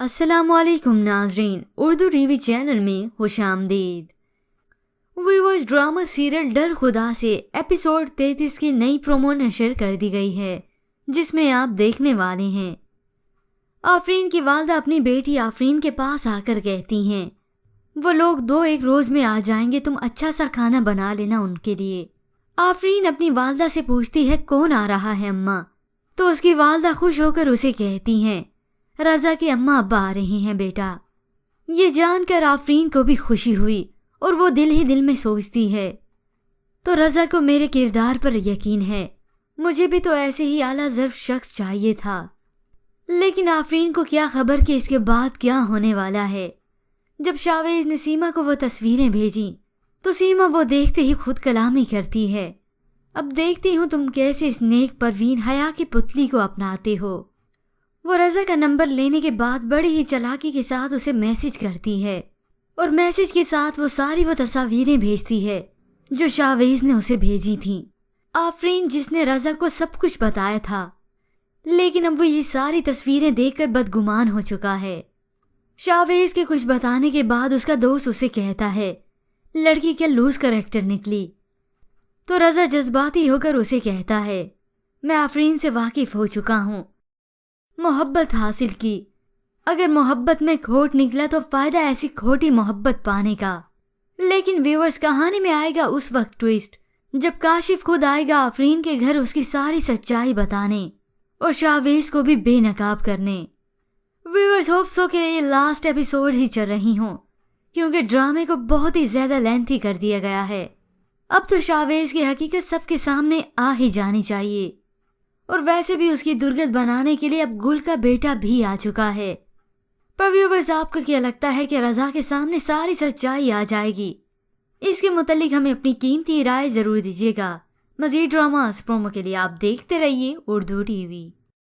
السلام علیکم ناظرین، اردو ٹی وی چینل میں خوش آمدید۔ ویورز، ڈرامہ سیریل ڈر خدا سے ایپیسوڈ 33 کی نئی پرومو نشر کر دی گئی ہے، جس میں آپ دیکھنے والے ہیں آفرین کی والدہ اپنی بیٹی آفرین کے پاس آ کر کہتی ہیں وہ لوگ 2-1 روز میں آ جائیں گے، تم اچھا سا کھانا بنا لینا ان کے لیے۔ آفرین اپنی والدہ سے پوچھتی ہے کون آ رہا ہے اماں، تو اس کی والدہ خوش ہو کر اسے کہتی ہیں رضا کے اماں ابا آ رہے ہیں بیٹا۔ یہ جان کر آفرین کو بھی خوشی ہوئی اور وہ دل ہی دل میں سوچتی ہے تو رضا کو میرے کردار پر یقین ہے، مجھے بھی تو ایسے ہی اعلیٰ ظرف شخص چاہیے تھا۔ لیکن آفرین کو کیا خبر کہ اس کے بعد کیا ہونے والا ہے۔ جب شاویز نے سیما کو وہ تصویریں بھیجیں تو سیما وہ دیکھتے ہی خود کلامی کرتی ہے، اب دیکھتی ہوں تم کیسے اس نیک پروین حیا کی پتلی کو اپناتے ہو۔ وہ رضا کا نمبر لینے کے بعد بڑی ہی چالاکی کے ساتھ اسے میسج کرتی ہے اور میسج کے ساتھ وہ ساری وہ تصاویریں بھیجتی ہے جو شاویز نے اسے بھیجی تھیں۔ آفرین جس نے رضا کو سب کچھ بتایا تھا، لیکن اب وہ یہ ساری تصویریں دیکھ کر بدگمان ہو چکا ہے۔ شاویز کے کچھ بتانے کے بعد اس کا دوست اسے کہتا ہے لڑکی کیا لوز کریکٹر نکلی، تو رضا جذباتی ہو کر اسے کہتا ہے میں آفرین سے واقف ہو چکا ہوں، محبت حاصل کی، اگر محبت میں کھوٹ نکلا تو فائدہ ایسی کھوٹی محبت پانے کا۔ لیکن ویورز، کہانی میں آئے گا اس وقت ٹویسٹ جب کاشف خود آئے گا آفرین کے گھر اس کی ساری سچائی بتانے اور شاویز کو بھی بے نقاب کرنے۔ ویورز، ہوپ سو کہ یہ لاسٹ ایپیسوڈ ہی چل رہی ہوں، کیونکہ ڈرامے کو بہت ہی زیادہ لینتھی کر دیا گیا ہے۔ اب تو شاویز کی حقیقت سب کے سامنے آ ہی جانی چاہیے، اور ویسے بھی اس کی درگت بنانے کے لیے اب گل کا بیٹا بھی آ چکا ہے۔ پر ویورز، آپ کو کیا لگتا ہے کہ رضا کے سامنے ساری سچائی آ جائے گی؟ اس کے متعلق ہمیں اپنی قیمتی رائے ضرور دیجیے گا۔ مزید ڈراماز پرومو کے لیے آپ دیکھتے رہیے اردو ٹی وی۔